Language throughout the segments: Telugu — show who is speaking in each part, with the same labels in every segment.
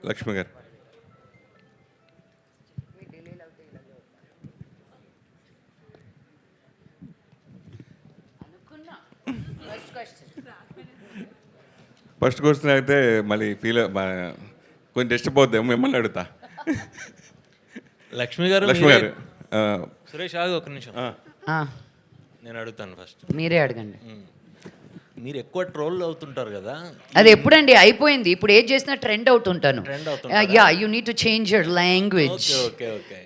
Speaker 1: లక్ష్మి గారు. ఫస్ట్ క్వశ్చన్ అయితే మళ్ళీ కొంచెం డిస్టర్బ్ అవుతాం, మిమ్మల్ని అడుగుతా.
Speaker 2: లక్ష్మి గారు సురేష్ ఆగు ఒక నిమిషం, నేను అడుగుతాను ఫస్ట్.
Speaker 3: మీరే అడగండి.
Speaker 2: మీరు ఎక్కువ ట్రోల్ అవుతుంటారు కదా,
Speaker 3: అది ఎప్పుడండి అయిపోయింది? ఇప్పుడు ఏది చేసినా ట్రెండ్ అవుతుంటాను. Yeah, you need to change your language.
Speaker 2: Okay okay.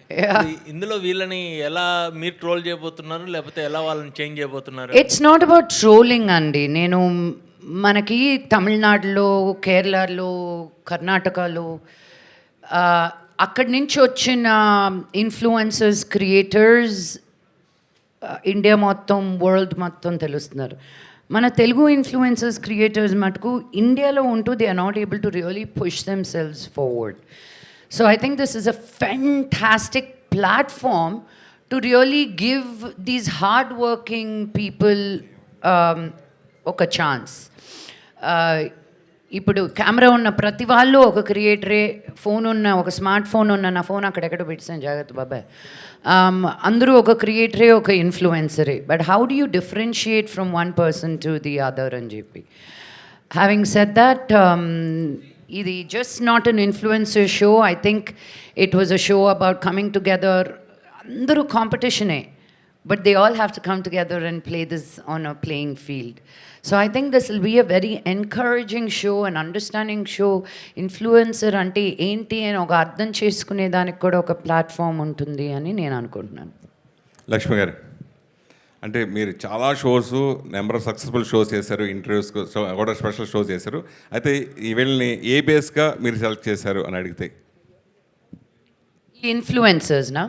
Speaker 2: ఇందులో వీళ్ళని ఎలా మీరు ట్రోల్ చేయబోతున్నారు, లేకపోతే ఎలా వాళ్ళని చేంజ్ చేయబోతున్నారు?
Speaker 3: ఇట్స్ నాట్ అబౌట్ ట్రోలింగ్ అండి. మనకి తమిళనాడులో, కేరళలో, కర్ణాటకలో అక్కడి నుంచి వచ్చిన ఇన్ఫ్లుయెన్సర్స్, క్రియేటర్స్ ఇండియా మొత్తం, వరల్డ్ మొత్తం తెలుస్తున్నారు. మన తెలుగు ఇన్ఫ్లుయెన్సర్స్, క్రియేటర్స్ మటుకు ఇండియాలో ఉంటూ they are not able to really push themselves forward. So I think this is a fantastic platform to really give these hard working people ఒక ఛాన్స్. ఇప్పుడు కెమెరా ఉన్న ప్రతి వాళ్ళు ఒక క్రియేటరే, ఫోన్ ఉన్న, ఒక స్మార్ట్ ఫోన్ ఉన్న, నా ఫోన్ అక్కడెక్కడ పెట్టాను జాగ్రత్త బాబాయ్, అందరూ ఒక క్రియేటరే, ఒక ఇన్ఫ్లుయెన్సరే. But how do you differentiate from one person to the other అని చెప్పి. హ్యావింగ్ సెడ్ దట్, ఇది just not an influencer show. I think it was a show about coming together. అందరూ కాంపిటీషనే, but they all have to come together and play this on a playing field. So I think this will be a very encouraging show, an understanding show. Influencer ante enti అని ఒక అర్థం చేసుకునే దానికి కూడా ఒక ప్లాట్ఫామ్ ఉంటుంది అని నేను అనుకుంటున్నాను.
Speaker 1: లక్ష్మి గారు, అంటే మీరు చాలా shows, number of successful shows చేశారు, ఇంటర్వ్యూస్ కూడా స్పెషల్ షోస్ చేశారు. అయితే ఈ వీళ్ళని ఏ బేస్గా మీరు సెలెక్ట్ చేశారు అని అడిగితే?
Speaker 3: ఇన్ఫ్లుయెన్సర్స్నా,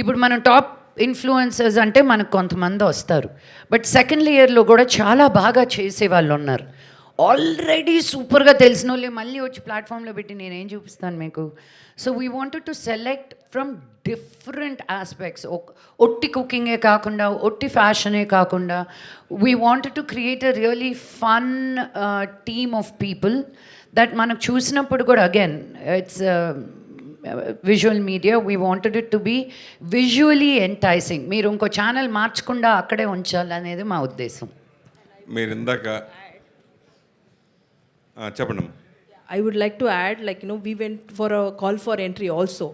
Speaker 3: ఇప్పుడు మనం టాప్ ఇన్ఫ్లుయెన్సర్స్ అంటే మనకు కొంతమంది వస్తారు, బట్ సెకండ్ లేయర్లో కూడా చాలా బాగా చేసే వాళ్ళు ఉన్నారు. ఆల్రెడీ సూపర్గా తెలిసిన వాళ్ళే మళ్ళీ వచ్చి ప్లాట్ఫామ్లో పెట్టి నేనేం చూపిస్తాను మీకు. So we wanted to select from different aspects. ఒట్టి కుకింగే కాకుండా, ఒట్టి ఫ్యాషనే కాకుండా, we wanted to create a really fun team of people that మనకు చూసినప్పుడు కూడా, again it's visual media, we wanted it to be visually enticing. మీరు ఇంకో ఛానల్ మార్చకుండా అక్కడే ఉంచాలనేది మా ఉద్దేశం.
Speaker 1: మీరు ఇందాక చెప్పండి.
Speaker 4: I would like to add, we went for a call for entry also.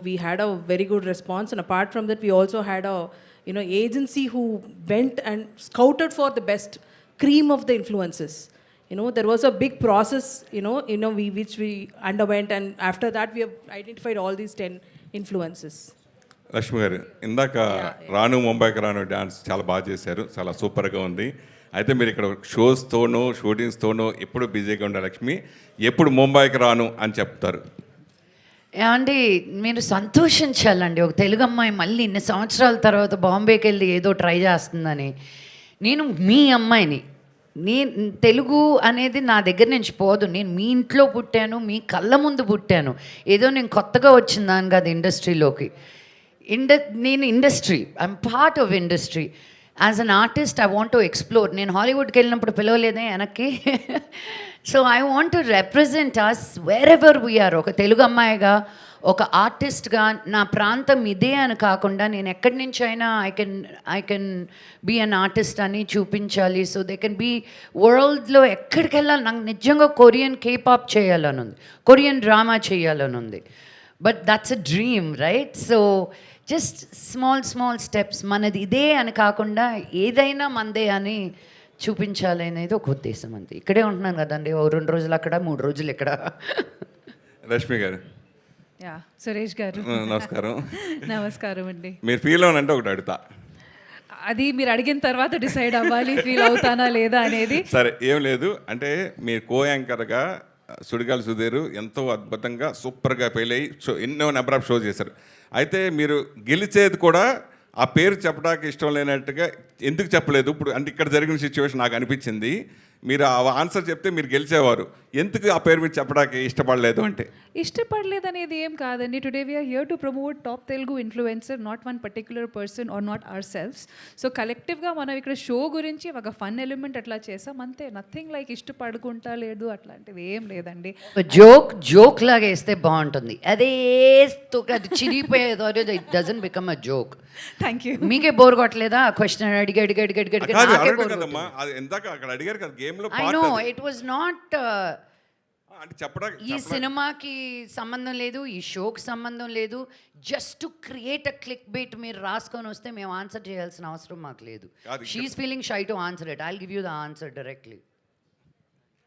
Speaker 4: We had a very good response, and apart from that, we also had a agency who went and scouted for the best cream of the influences. There was a big process, which we underwent, and after that we have identified all these 10 influences.
Speaker 1: Lakshmi గారు, ఇందాక రాను ముంబైకి రాను డాన్స్ చాలా బాగా చేశారు, చాలా సూపర్గా ఉంది. అయితే మీరు ఇక్కడ షోస్తోనూ, షూటింగ్స్తోనూ ఎప్పుడు బిజీగా ఉండే లక్ష్మి, ఎప్పుడు ముంబైకి రాను అని చెప్తారు?
Speaker 3: ఏమండి, మీరు సంతోషించాలండి. ఒక తెలుగు అమ్మాయి మళ్ళీ ఇన్ని సంవత్సరాల తర్వాత బాంబేకి వెళ్ళి ఏదో ట్రై చేస్తుందని. నేను మీ అమ్మాయిని, తెలుగు అనేది నా దగ్గర నుంచి పోదు. నేను మీ ఇంట్లో పుట్టాను, మీ కళ్ళ ముందు పుట్టాను. ఏదో నేను కొత్తగా వచ్చిందాను కాదు ఇండస్ట్రీలోకి. నేను industry, I'm part of industry. As an artist I want to explore. నేను హాలీవుడ్కి వెళ్ళినప్పుడు పిలవలేదే వెనక్కి. So I want to represent us wherever we are. ఒక తెలుగు అమ్మాయిగా, ఒక ఆర్టిస్ట్గా నా ప్రాంతం ఇదే అని కాకుండా, నేను ఎక్కడి నుంచి అయినా I can be an artist అని చూపించాలి. సో దే కెన్ బీ వరల్డ్లో ఎక్కడికి వెళ్ళాలి. నాకు నిజంగా కొరియన్ కేపాప్ చేయాలని ఉంది, కొరియన్ డ్రామా చేయాలని ఉంది. But that's a dream, right? So just small steps. మనది ఇదే అని కాకుండా ఏదైనా మనదే అని చూపించాలి అనేది ఒక ఉద్దేశం. అంతే. ఇక్కడే ఉంటున్నాను కదండి, 2 రోజులు అక్కడ, 3 రోజులు ఇక్కడ.
Speaker 1: రష్మి గారు.
Speaker 5: సురేష్ గారు
Speaker 1: నమస్కారం.
Speaker 5: నమస్కారం అండి.
Speaker 1: మీరు ఫీల్ అవునంటే ఒకటి అడుగుతా,
Speaker 5: అది మీరు అడిగిన తర్వాత డిసైడ్ అవ్వాలి ఫీల్ అవుతానా లేదా అనేది.
Speaker 1: సరే, ఏం లేదు. అంటే మీరు కో యాంకర్గా సుడిగాలి సుధీర్ ఎంతో అద్భుతంగా సూపర్గా ఫెయిల్ అయ్యి ఎన్నో నెంబర్ ఆఫ్ షో చేశారు. అయితే మీరు గెలిచేది కూడా ఆ పేరు చెప్పడానికి ఇష్టం లేనట్టుగా ఎందుకు చెప్పలేదు ఇప్పుడు? అంటే ఇక్కడ జరిగిన సిచ్యువేషన్ నాకు అనిపించింది. మీరు ఆ ఆన్సర్ చెప్తే మీరు గెలిచేవారు. ఎందుకు ఆ పేరు మీరు చెప్పడానికి ఇష్టపడలేదు అంటే?
Speaker 5: ఇష్టపడలేదనేది ఏం కాదండి. Today we're here to promote top Telugu influencer, not one particular person or not ourselves. So కలెక్టివ్గా మనం ఇక్కడ షో గురించి ఒక ఫన్ ఎలిమెంట్ అట్లా చేసాం అంతే. నథింగ్ లైక్ ఇష్టపడుకుంటా లేదు అట్లాంటిది ఏం లేదండి.
Speaker 3: జోక్ లాగా వేస్తే బాగుంటుంది. అదే అది చిరిగిపోయేదో it doesn't become a joke.
Speaker 5: Thank you.
Speaker 3: మీకే బోర్ కొట్టలేదా క్వశ్చన్ అడిగి
Speaker 1: కాదు, అడగడం కదమ్మా, అది ఎందాక అక్కడ అడిగారు కదా గేమ్ లో
Speaker 3: ఐ
Speaker 1: part
Speaker 3: నో
Speaker 1: అది.
Speaker 3: ఇట్ వాజ్ నాట్
Speaker 1: అంటే చెప్పడానికి
Speaker 3: ఈ సినిమాకి సంబంధం లేదు, ఈ షోకి సంబంధం లేదు. Just to create a click bait మీరు రాసుకొని వస్తే మేము ఆన్సర్ చేయాల్సిన అవసరం మాకు లేదు.
Speaker 1: కాదు,
Speaker 3: she's feeling shy to answer it. I'll give you the answer directly.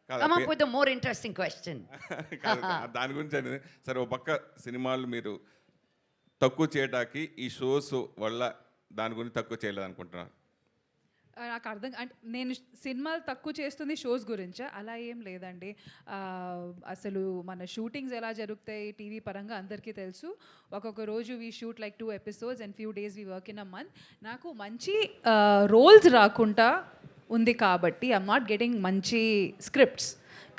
Speaker 1: కాదు,
Speaker 3: come up with a more interesting question.
Speaker 1: దాని గురించి అనేది సరే. ఓ పక్క సినిమాలు మీరు తక్కువ చేయడానికి ఈ షోస్ వల్ల దాని గురించి తక్కువ చేయలేదు అనుకుంటున్నారు?
Speaker 5: నాకు అర్థం అంటే నేను సినిమాలు తక్కువ చేస్తుంది షోస్ గురించా? అలా ఏం లేదండి. అసలు మన షూటింగ్స్ ఎలా జరుగుతాయి టీవీ పరంగా అందరికీ తెలుసు. ఒక్కొక్క రోజు we shoot like 2 episodes and few days we work in a month. నాకు మంచి రోల్స్ రాకుండా ఉంది కాబట్టి ఐఎమ్ నాట్ గెటింగ్ మంచి స్క్రిప్ట్స్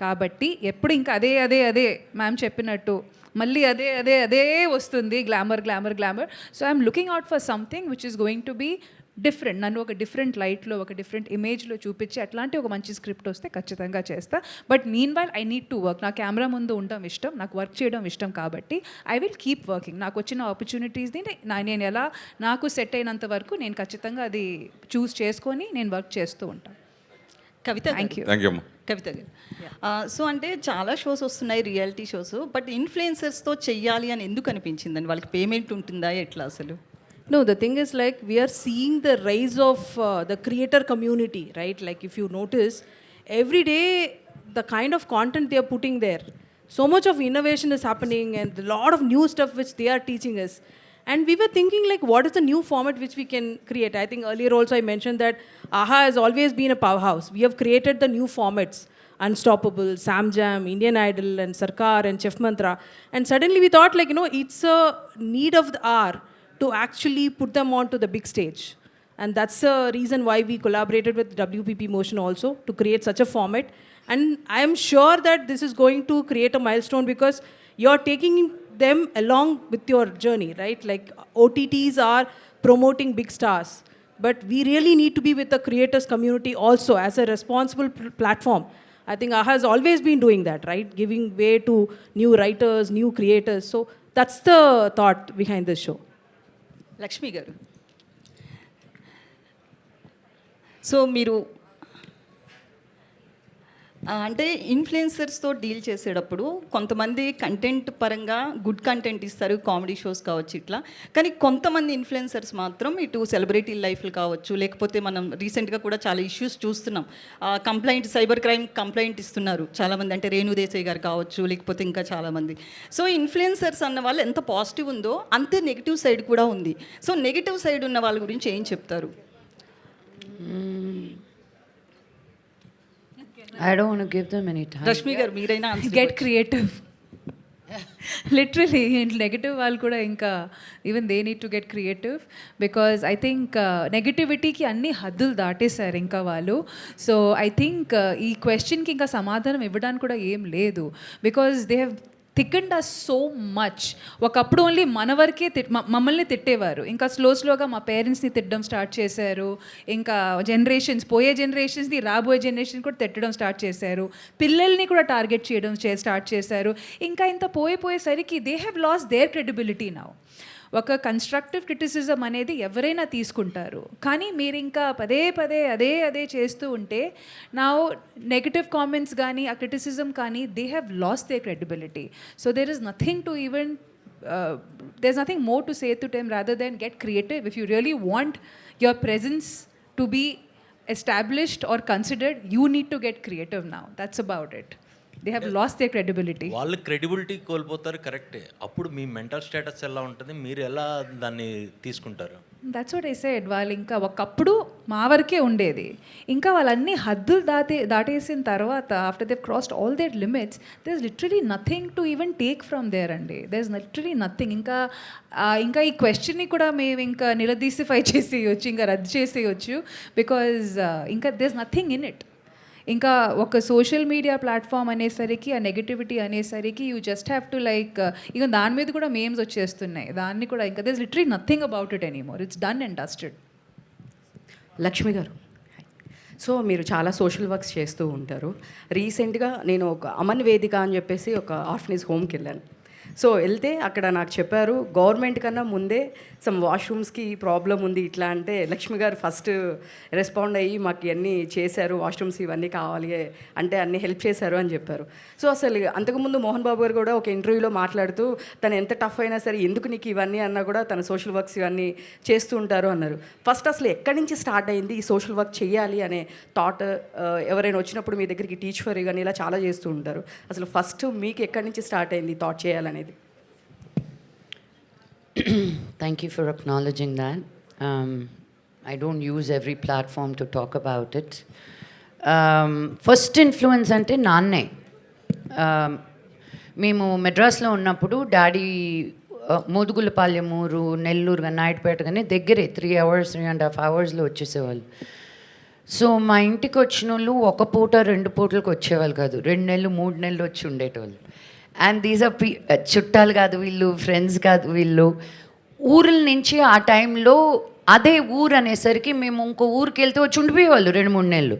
Speaker 5: కాబట్టి ఎప్పుడు ఇంకా అదే అదే అదే మ్యామ్ చెప్పినట్టు మళ్ళీ అదే అదే అదే వస్తుంది, glamour glamour glamour. So I'm looking out for something which is going to be different. నన్ను ఒక డిఫరెంట్ లైట్లో ఒక డిఫరెంట్ ఇమేజ్లో చూపించి అట్లాంటి ఒక మంచి స్క్రిప్ట్ వస్తే ఖచ్చితంగా చేస్తా. But mean while I need to work. నా కెమెరా ముందు ఉండడం ఇష్టం, నాకు వర్క్ చేయడం ఇష్టం కాబట్టి ఐ విల్ కీప్ వర్కింగ్. నాకు వచ్చిన ఆపర్చునిటీస్ని నేను ఎలా నాకు సెట్ అయినంత వరకు నేను ఖచ్చితంగా అది చూస్ చేసుకొని నేను వర్క్ చేస్తూ ఉంటాను.
Speaker 6: కవిత
Speaker 5: థ్యాంక్ యూ.
Speaker 1: థ్యాంక్ యూ అమ్మా.
Speaker 6: కవిత గారు, సో అంటే చాలా షోస్ వస్తున్నాయి, రియాలిటీ షోస్, బట్ ఇన్ఫ్లుయెన్సర్స్తో చెయ్యాలి అని ఎందుకు అనిపించిందండి? వాళ్ళకి పేమెంట్ ఉంటుందా ఎట్లా అసలు?
Speaker 4: No, the thing is like we are seeing the rise of the creator community, right? Like if you notice, every day the kind of content they are putting there, so much of innovation is happening and a lot of new stuff which they are teaching us. And we were thinking like, what is the new format which we can create? I think earlier also I mentioned that AHA has always been a powerhouse. We have created the new formats. Unstoppable, Sam Jam, Indian Idol and Sarkar and Chef Mantra. And suddenly we thought like, it's a need of the hour to actually put them onto the big stage. And that's the reason why we collaborated with WPP Motion also to create such a format. And I am sure that this is going to create a milestone because you're taking them along with your journey, right? Like OTTs are promoting big stars, but we really need to be with the creators community also as a responsible platform. I think AHA has always been doing that, right? Giving way to new writers, new creators. So that's the thought behind this show.
Speaker 6: Lakshmi garu, so మీరు అంటే ఇన్ఫ్లుయెన్సర్స్తో డీల్ చేసేటప్పుడు కొంతమంది కంటెంట్ పరంగా గుడ్ కంటెంట్ ఇస్తారు, కామెడీ షోస్ కావచ్చు ఇట్లా. కానీ కొంతమంది ఇన్ఫ్లుయెన్సర్స్ మాత్రం ఇటు సెలబ్రిటీ లైఫ్లు కావచ్చు, లేకపోతే మనం రీసెంట్గా కూడా చాలా ఇష్యూస్ చూస్తున్నాం. కంప్లైంట్, సైబర్ క్రైమ్ కంప్లైంట్ ఇస్తున్నారు చాలామంది, అంటే రేణు దేశాయ్ గారు కావచ్చు, లేకపోతే ఇంకా చాలామంది. సో ఇన్ఫ్లుయెన్సర్స్ అన్న వాళ్ళు ఎంత పాజిటివ్ ఉందో అంతే నెగిటివ్ సైడ్ కూడా ఉంది. సో నెగిటివ్ సైడ్ ఉన్న వాళ్ళ గురించి ఏం చెప్తారు?
Speaker 3: I don't want to give them any time.
Speaker 6: Rashmi గారు మీరైనా
Speaker 5: గెట్ క్రియేటివ్. లిటరలీ నెగటివ్ వాళ్ళు కూడా ఇంకా even they need to get creative because I think నెగటివిటీకి అన్ని హద్దులు దాటేశారు ఇంకా వాళ్ళు. సో ఐ థింక్ ఈ క్వశ్చన్కి ఇంకా సమాధానం ఇవ్వడానికి కూడా ఏం లేదు because they have thickened us so much. ఒకప్పుడు ఓన్లీ మన వరకే మమ్మల్ని తిట్టేవారు, ఇంకా స్లోగా మా పేరెంట్స్ని తిట్టడం స్టార్ట్ చేశారు, ఇంకా పోయే జనరేషన్స్ని రాబోయే జనరేషన్ కూడా తిట్టడం స్టార్ట్ చేశారు, పిల్లల్ని కూడా టార్గెట్ చేయడం స్టార్ట్ చేశారు. ఇంకా ఇంత పోయేసరికి they have lost their credibility now. ఒక కన్స్ట్రక్టివ్ క్రిటిసిజం అనేది ఎవరైనా తీసుకుంటారు, కానీ మీరు ఇంకా పదే అదే చేస్తూ ఉంటే నా నెగటివ్ కామెంట్స్ కానీ ఆ క్రిటిసిజం కానీ they have lost they credibility. So there is nothing to even there is nothing more to say to them rather then get creative. If you really want your presence to be established or considered, you need to get creative now. That's about it. They have lost their credibility.
Speaker 2: వాళ్ళు క్రెడిబిలిటీ కోల్పోతారు, కరెక్టే. అప్పుడు మీ మెంటల్ స్టేటస్ ఎలా ఉంటుంది, మీరు ఎలా దాన్ని తీసుకుంటారు?
Speaker 5: That's what I said. వాళ్ళు ఇంకా ఒకప్పుడు మా వరకే ఉండేది, ఇంకా వాళ్ళన్ని హద్దులు దాటేసిన తర్వాత after they crossed all their limits there is literally nothing to even take from there అండి. There is literally nothing. ఇంకా ఈ క్వశ్చన్ని కూడా మేము ఇంకా నిలదీసిఫై చేసేయచ్చు, ఇంకా రద్దు చేసేయచ్చు బికాజ్ ఇంకా there is nothing in it. ఇంకా ఒక సోషల్ మీడియా ప్లాట్ఫామ్ అనేసరికి ఆ నెగిటివిటీ అనేసరికి you just have to like ఇక దాని మీద కూడా మేమ్స్ వచ్చేస్తున్నాయి, దాన్ని కూడా ఇంకా this literally nothing about it anymore, it's done and dusted.
Speaker 7: Lakshmi garu, so మీరు చాలా సోషల్ వర్క్స్ చేస్తూ ఉంటారు. రీసెంట్గా నేను ఒక అమన్ వేదిక అని చెప్పేసి ఒక ఆర్ఫనేజ్ హోమ్కి వెళ్ళాను. సో వెళ్తే అక్కడ నాకు చెప్పారు గవర్నమెంట్ కన్నా ముందే సమ్ వాష్రూమ్స్కి ప్రాబ్లం ఉంది ఇట్లా అంటే లక్ష్మి గారు ఫస్ట్ రెస్పాండ్ అయ్యి మాకు ఇవన్నీ చేశారు, వాష్రూమ్స్ ఇవన్నీ కావాలి అంటే అన్నీ హెల్ప్ చేశారు అని చెప్పారు. సో అసలు అంతకుముందు మోహన్ బాబు గారు కూడా ఒక ఇంటర్వ్యూలో మాట్లాడుతూ తను ఎంత టఫ్ అయినా సరే ఎందుకు నీకు ఇవన్నీ అన్నా కూడా తన సోషల్ వర్క్స్ ఇవన్నీ చేస్తూ ఉంటారు అన్నారు. ఫస్ట్ అసలు ఎక్కడి నుంచి స్టార్ట్ అయింది ఈ సోషల్ వర్క్ చేయాలి అనే థాట్? ఎవరైనా వచ్చినప్పుడు మీ దగ్గరికి టీచ్ ఫర్ కానీ ఇలా చాలా చేస్తూ ఉంటారు, అసలు ఫస్ట్ మీకు ఎక్కడి నుంచి స్టార్ట్ అయింది థాట్ చేయాలనేది?
Speaker 3: Thank you for acknowledging that. I don't use every platform to talk about it. First influence ante నాన్నే. మేము మెడ్రాస్లో ఉన్నప్పుడు డాడీ మోదుగులపాలెం ఊరు, నెల్లూరు, నాయుడుపేట కానీ దగ్గరే 3.5 అవర్స్లో వచ్చేసేవాళ్ళు. సో మా ఇంటికి వచ్చిన వాళ్ళు ఒక పూట 2 పూటలకు వచ్చేవాళ్ళు కాదు, 2 నెలలు 3 నెలలు వచ్చి ఉండేటోళ్ళు. అండ్ దీస్ ఆర్ చుట్టాలు కాదు వీళ్ళు, ఫ్రెండ్స్ కాదు వీళ్ళు, ఊర్ల నుంచి ఆ టైంలో అదే ఊరు అనేసరికి మేము ఇంకో ఊరికి వెళ్తే వచ్చి ఉండిపోయేవాళ్ళు 2-3 నెలలు.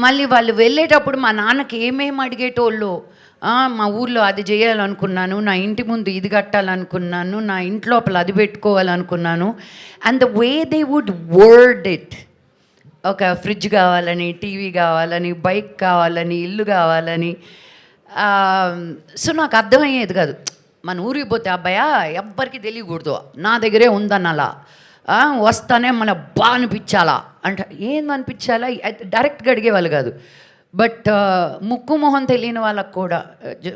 Speaker 3: మళ్ళీ వాళ్ళు వెళ్ళేటప్పుడు మా నాన్నకి ఏమేమి అడిగేటోళ్ళు, మా ఊర్లో అది చేయాలనుకున్నాను, నా ఇంటి ముందు ఇది కట్టాలనుకున్నాను, నా ఇంటి లోపల అది పెట్టుకోవాలనుకున్నాను. And the way they would word it, ఒక ఫ్రిడ్జ్ కావాలని, టీవీ కావాలని, బైక్ కావాలని, ఇల్లు కావాలని. సో నాకు అర్థమయ్యేది కాదు. మన ఊరికి పోతే అబ్బాయా ఎవ్వరికి తెలియకూడదు, నా దగ్గరే ఉందన్న అలా వస్తానే మన బా అనిపించాలా అంటే ఏందనిపించాలా డైరెక్ట్గా అడిగేవాళ్ళు కాదు. బట్ ముక్కు మొహం తెలియని వాళ్ళకు కూడా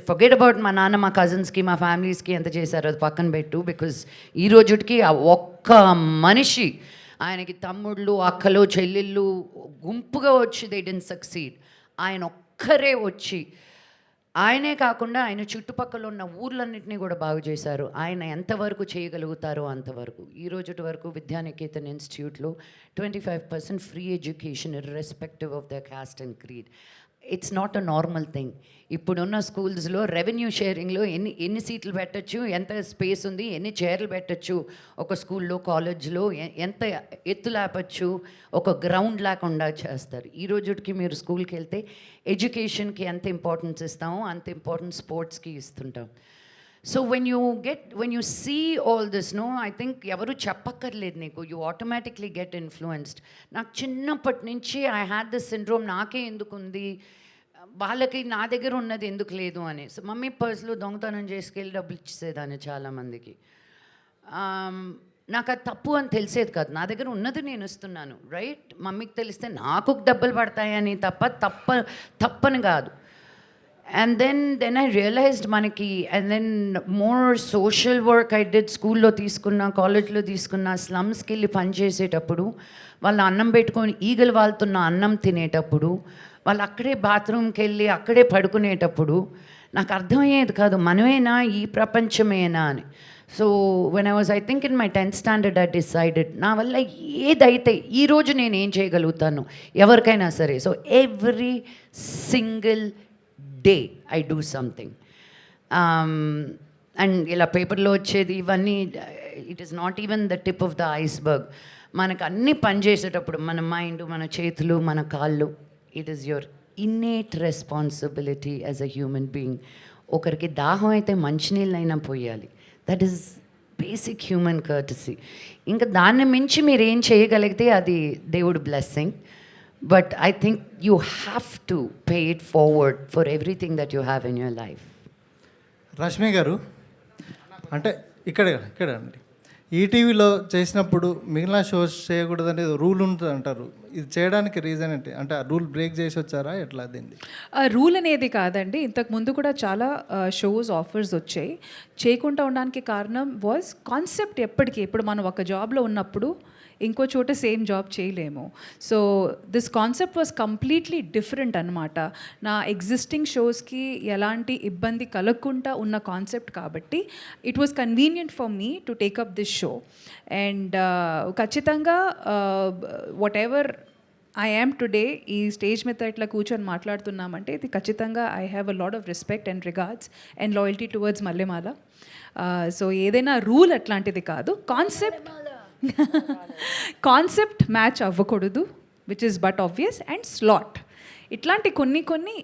Speaker 3: ఫర్గెట్ అబౌట్ మా నాన్న మా కజిన్స్కి మా ఫ్యామిలీస్కి ఎంత చేశారో అది పక్కన పెట్టు. బికాజ్ ఈ రోజుకి ఆ ఒక్క మనిషి, ఆయనకి తమ్ముళ్ళు అక్కలు చెల్లెళ్ళు గుంపుగా వచ్చి దే డిడ్ంట్ సక్సీడ్, ఆయన ఒక్కరే వచ్చి ఆయనే కాకుండా ఆయన చుట్టుపక్కల ఉన్న ఊర్లన్నింటినీ కూడా బాగు చేశారు. ఆయన ఎంతవరకు చేయగలుగుతారో అంతవరకు. ఈ రోజు వరకు విద్యానికేతన్ ఇన్స్టిట్యూట్లో 25% free education irrespective of the cost and creed. It's not a normal thing. ఇప్పుడున్న స్కూల్స్లో రెవెన్యూ షేరింగ్లో ఎన్ని సీట్లు పెట్టచ్చు, ఎంత స్పేస్ ఉంది, ఎన్ని చైర్లు పెట్టచ్చు, ఒక స్కూల్లో కాలేజ్లో ఎంత ఎత్తు లేపచ్చు, ఒక గ్రౌండ్ లేకుండా చేస్తారు. ఈ రోజుకి మీరు స్కూల్కి వెళ్తే ఎడ్యుకేషన్కి ఎంత ఇంపార్టెన్స్ ఇస్తామో అంత ఇంపార్టెన్స్ స్పోర్ట్స్కి ఇస్తుంటాం. So when you see all this, no, I think ఎవరు చెప్పక్కర్లేదు నీకు, యూ ఆటోమేటిక్లీ గెట్ ఇన్ఫ్లుయెన్స్డ్. నాకు చిన్నప్పటి నుంచి ఐ హ్యాడ్ దిస్ సిండ్రోమ్, నాకే ఎందుకు ఉంది, వాళ్ళకి నా దగ్గర ఉన్నది ఎందుకు లేదు అని. సో మమ్మీ పర్స్లో దొంగతనం చేసుకెళ్ళి డబ్బులు ఇచ్చేసేదాన్ని చాలామందికి. నాకు అది తప్పు అని తెలిసేది కాదు, నా దగ్గర ఉన్నది నేను ఇస్తున్నాను, రైట్. మమ్మీకి తెలిస్తే నాకు డబ్బులు పడతాయని తప్పని కాదు. And then I realized మనకి, and then more social work I did, స్కూల్లో తీసుకున్నా, కాలేజ్లో తీసుకున్నా, స్లమ్స్కి వెళ్ళి పనిచేసేటప్పుడు వాళ్ళు అన్నం పెట్టుకొని ఈగలు వాళ్తున్న అన్నం తినేటప్పుడు, వాళ్ళు అక్కడే బాత్రూమ్కి వెళ్ళి అక్కడే పడుకునేటప్పుడు నాకు అర్థమయ్యేది కాదు మనమేనా ఈ ప్రపంచమేనా అని. So when I think in my 10th standard I decided నా వల్ల ఏదైతే ఈరోజు నేను ఏం చేయగలుగుతాను ఎవరికైనా సరే. So every single day I do something. And ఇలా పేపర్లో వచ్చేది ఇవన్నీ it is not even the tip of the iceberg. మనకు అన్నీ పనిచేసేటప్పుడు మన మైండ్, మన చేతులు, మన కాళ్ళు, it is your innate responsibility as a human being. ఒకరికి దాహం అయితే మంచినీళ్ళైనా పోయాలి, that is basic human courtesy. ఇంకా దాన్ని మించి మీరు ఏం చేయగలిగితే అది దేవుడి blessing. But I think you have to pay it forward for everything that you have in your life.
Speaker 8: Rashmi గారు, అంటే ఇక్కడ అండి, ఈటీవీలో చేసినప్పుడు మిగిలిన షోస్ చేయకూడదు అనేది రూల్ ఉంటుంది అంటారు. ఇది చేయడానికి రీజన్ ఏంటి? అంటే ఆ రూల్ బ్రేక్ చేసి వచ్చారా ఎట్లా దీన్ని?
Speaker 5: రూల్ అనేది కాదండి, ఇంతకు ముందు కూడా చాలా షోస్ ఆఫర్స్ వచ్చాయి. చేయకుండా ఉండడానికి కారణం వాజ్ కాన్సెప్ట్. ఇప్పుడు మనం ఒక జాబ్లో ఉన్నప్పుడు ఇంకో చోట సేమ్ జాబ్ చేయలేము. So this concept was completely different అనమాట. నా ఎగ్జిస్టింగ్ షోస్కి ఎలాంటి ఇబ్బంది కలగకుండా ఉన్న కాన్సెప్ట్ కాబట్టి it was convenient for me to take up this show. And ఖచ్చితంగా whatever I am today ఈ స్టేజ్ మీద ఇట్లా కూర్చొని మాట్లాడుతున్నామంటే ఇది ఖచ్చితంగా I have a lot of respect and regards and loyalty towards Mallemala. So ఏదైనా రూల్ అట్లాంటిది కాదు, కాన్సెప్ట్ మ్యాచ్ అవ్వకూడదు which is but obvious, and slot ఇట్లాంటి కొన్ని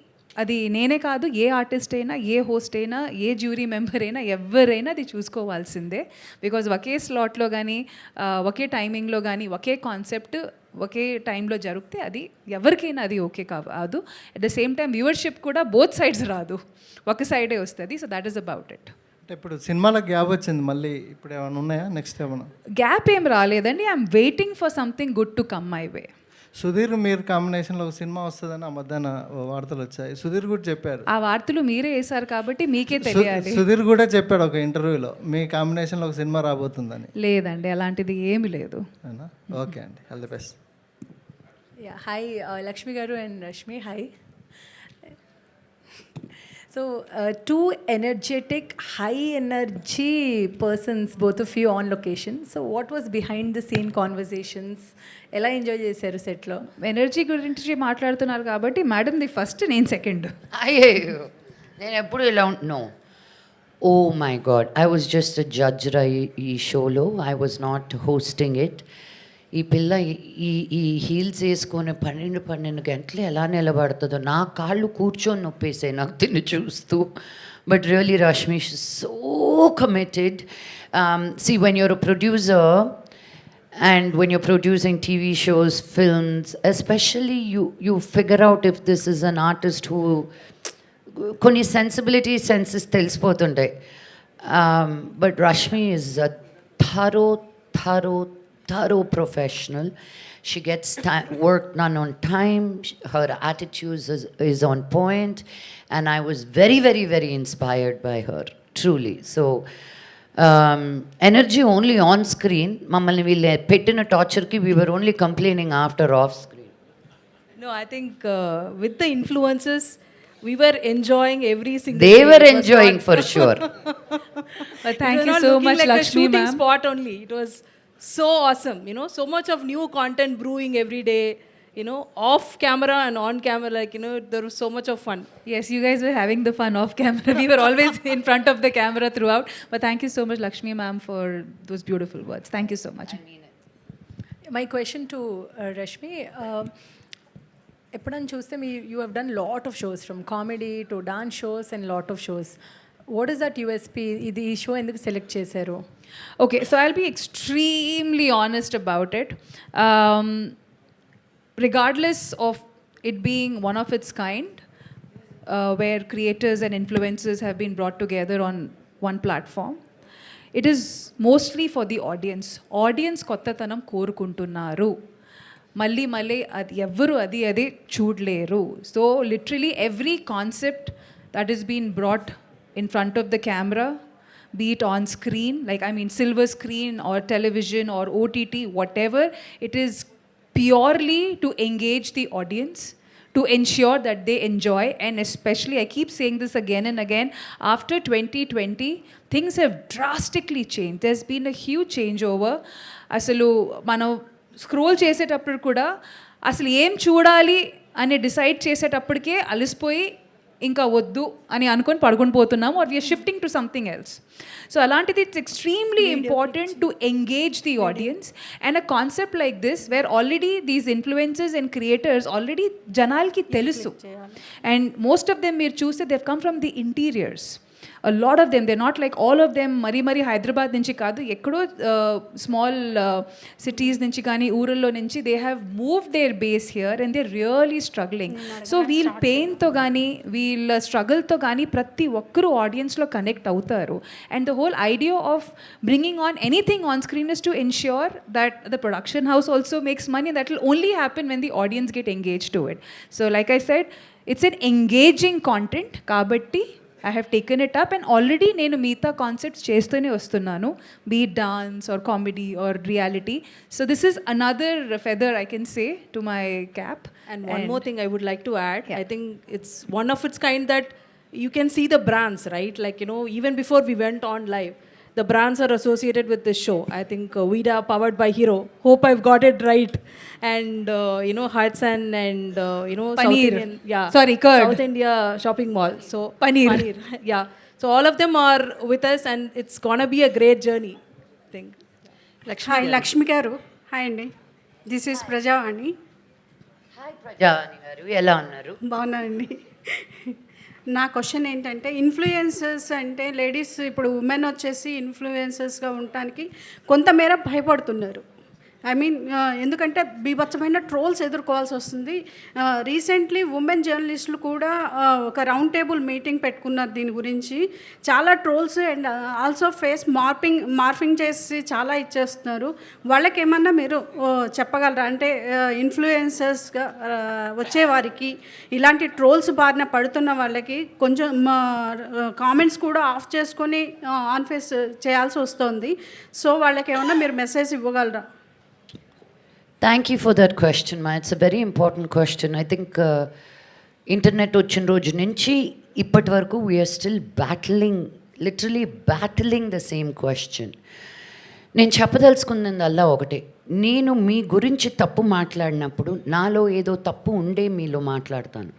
Speaker 5: అది నేనే కాదు, ఏ ఆర్టిస్ట్ అయినా, ఏ హోస్ట్ అయినా, ఏ జ్యూరీ మెంబర్ అయినా, ఎవరైనా అది చూసుకోవాల్సిందే. బికాజ్ ఒకే స్లాట్లో కానీ ఒకే టైమింగ్లో కానీ ఒకే కాన్సెప్ట్ ఒకే టైంలో జరిగితే అది ఎవరికైనా అది ఓకే కాదు. At the same time viewership కూడా బోత్ సైడ్స్ రాదు, ఒక సైడే వస్తుంది. So that is about it.
Speaker 8: అంటే ఇప్పుడు సినిమాలకు గ్యాప్ వచ్చింది, మళ్ళీ ఇప్పుడు ఏమైనా ఉన్నాయా నెక్స్ట్ ఏమైనా?
Speaker 5: గ్యాప్ ఏం రాలేదండి, I'm waiting for something good to come my way.
Speaker 8: Sudheer మీరు కాంబినేషన్లో ఒక సినిమా వస్తుందని ఆ మధ్యాహ్న వార్తలు వచ్చాయి. సుధీర్ కూడా చెప్పారు.
Speaker 5: ఆ వార్తలు మీరే వేశారు కాబట్టి మీకే తెలియాలి.
Speaker 8: సుధీర్ కూడా చెప్పాడు ఒక ఇంటర్వ్యూలో మీ కాంబినేషన్లో ఒక సినిమా రాబోతుందని.
Speaker 5: లేదండి, అలాంటిది ఏమీ లేదు.
Speaker 8: ఓకే అండి, all the best.
Speaker 9: Yeah, hi, Lakshmi Garu and Rashmi, hi. So, two energetic, high energy persons, both of you on location. So, what was behind the scene conversations? ఎలా ఎంజాయ్ చేశారు సెట్లో?
Speaker 5: ఎనర్జీ గురించి మాట్లాడుతున్నారు కాబట్టి మేడం ది ఫస్ట్, నేను సెకండ్.
Speaker 3: అయ్యో, నేను ఎప్పుడు ఇలా no. Oh my god, I was just judge ఈ షోలో, I was not hosting it. ఈ పిల్ల ఈ హీల్స్ వేసుకొని 12 గంటలు ఎలా నిలబడుతుందో, నా కాళ్ళు కూర్చొని నొప్పేసాయి నాకు తిని చూస్తూ. But really Rashmi so committed. See, when you're a producer and when you're producing TV shows, films, especially you figure out if this is an artist who కొన్ని సెన్సిబిలిటీ సెన్సెస్ తెలిసిపోతుంటాయి. But Rashmi is a thorough professional. She gets work done on time. Her attitude is on point, and I was very, very, very inspired by her, truly. So energy only on screen. Mammalni veelle pettina torture ki we were only complaining after off screen.
Speaker 4: No, I think with the influences, we were enjoying every single
Speaker 3: They
Speaker 4: day.
Speaker 3: were
Speaker 4: It was
Speaker 3: enjoying
Speaker 4: not-
Speaker 3: for sure.
Speaker 5: But thank
Speaker 4: It was
Speaker 5: you
Speaker 4: not
Speaker 5: so
Speaker 4: looking
Speaker 5: much,
Speaker 4: like a
Speaker 5: Lakshmi
Speaker 4: shooting
Speaker 5: ma'am.
Speaker 4: spot only. It was so awesome, so much of new content brewing every day, off camera and on camera, like, there was so much of fun.
Speaker 5: Yes, you guys were having the fun off camera. We were always in front of the camera throughout. But thank you so much, Lakshmi ma'am, for those beautiful words. Thank you so much.
Speaker 9: My question to Rashmi, ఎప్పుడైనా చూస్తే you have done lot of shows, from comedy to dance shows and lot of shows. What is that USP? ఇది ఈ షో ఎందుకు సెలెక్ట్ చేశారు?
Speaker 5: Okay, so I'll be extremely honest about it. Regardless of it being one of its kind, where creators and influencers have been brought together on one platform, it is mostly for the audience. Audience కొత్తతనం కోరుకుంటున్నారు. మళ్ళీ అది ఎవ్వరు అదే చూడలేరు. So literally every concept that is being brought in front of the camera, be it on screen, silver screen or television or OTT, whatever, it is purely to engage the audience, to ensure that they enjoy. And especially, I keep saying this again and again, after 2020, things have drastically changed. There's been a huge changeover. అసలు మనం స్క్రోల్ చేసేటప్పుడు కూడా అసలు ఏం చూడాలి అని డిసైడ్ చేసేటప్పటికే అలసిపోయి ఇంకా వద్దు అని అనుకొని పడుకొని పోతున్నాము, or we're shifting to something else. So అలాంటిది it's extremely important to engage the audience. And a concept like this where already these influencers and creators already జనాలకి తెలుసు. అండ్ మోస్ట్ ఆఫ్ దెమ్ మీరు చూస్తే they come from the interiors. A lot of them, they're not like all of them మరీ హైదరాబాద్ నుంచి కాదు, ఎక్కడో స్మాల్ సిటీస్ నుంచి కానీ ఊరల్లో నుంచి they have move their base here and they really struggling. So వీళ్ళ పెయిన్తో కానీ వీళ్ళ స్ట్రగుల్తో కానీ ప్రతి ఒక్కరూ ఆడియన్స్లో కనెక్ట్ అవుతారు. And the whole idea of bringing on anything on screen is to ensure that the production house also makes money. That will only happen when the audience get engage to it. So like I said, it's an engaging content కాబట్టి I have taken it up, and already నేను మిగతా కాన్సెప్ట్స్ చేస్తూనే వస్తున్నాను, be it dance or comedy or reality. So this is another feather I can say to my cap.
Speaker 4: And one more thing I would like to add, I think it's one of its kind that you can see the brands, right? Like, even before we went on live, the brands are associated with this show. I think Vida powered by Hero. Hope I've got it right. And Hudson and South
Speaker 5: Paneer.
Speaker 4: Indian, yeah,
Speaker 5: Sorry, curd.
Speaker 4: South India shopping mall. So
Speaker 5: Paneer.
Speaker 4: yeah. So all of them are with us, and it's gonna be a great journey. I think.
Speaker 10: Hi Lakshmi గారు. హాయ్ అండి, దిస్ ఈస్ ప్రజావాణి.
Speaker 3: హాయ్ ప్రజావాణి గారు, ఎలా ఉన్నారు?
Speaker 10: బాగున్నానండి. నా క్వశ్చన్ ఏంటంటే, ఇన్ఫ్లుయెన్సర్స్ అంటే లేడీస్ ఇప్పుడు ఉమెన్ వచ్చేసి ఇన్ఫ్లుయెన్సర్స్గా ఉండటానికి కొంతమేర భయపడుతున్నారు. ఐ మీన్ ఎందుకంటే బీభత్సమైన ట్రోల్స్ ఎదుర్కోవాల్సి వస్తుంది. రీసెంట్లీ ఉమెన్ జర్నలిస్టులు కూడా ఒక రౌండ్ టేబుల్ మీటింగ్ పెట్టుకున్నారు దీని గురించి. చాలా trolls and also face morphing చేసి చాలా ఇచ్చేస్తున్నారు. వాళ్ళకి ఏమన్నా మీరు చెప్పగలరా? అంటే ఇన్ఫ్లుయెన్సర్స్గా వచ్చేవారికి, ఇలాంటి ట్రోల్స్ బారిన పడుతున్న వాళ్ళకి కొంచెం కామెంట్స్ కూడా ఆఫ్ చేసుకొని ఆన్ ఫేస్ చేయాల్సి వస్తుంది. సో వాళ్ళకి ఏమన్నా మీరు మెసేజ్ ఇవ్వగలరా?
Speaker 3: Thank you for that question మా. It's a very important question. I think internet వచ్చిన రోజు నుంచి ఇప్పటి వరకు we're still literally battling the same question. నేను చెప్పదలుచుకున్నదల్లా ఒకటే, నేను మీ గురించి తప్పు మాట్లాడినప్పుడు నాలో ఏదో తప్పు ఉండే మీలో మాట్లాడతాను.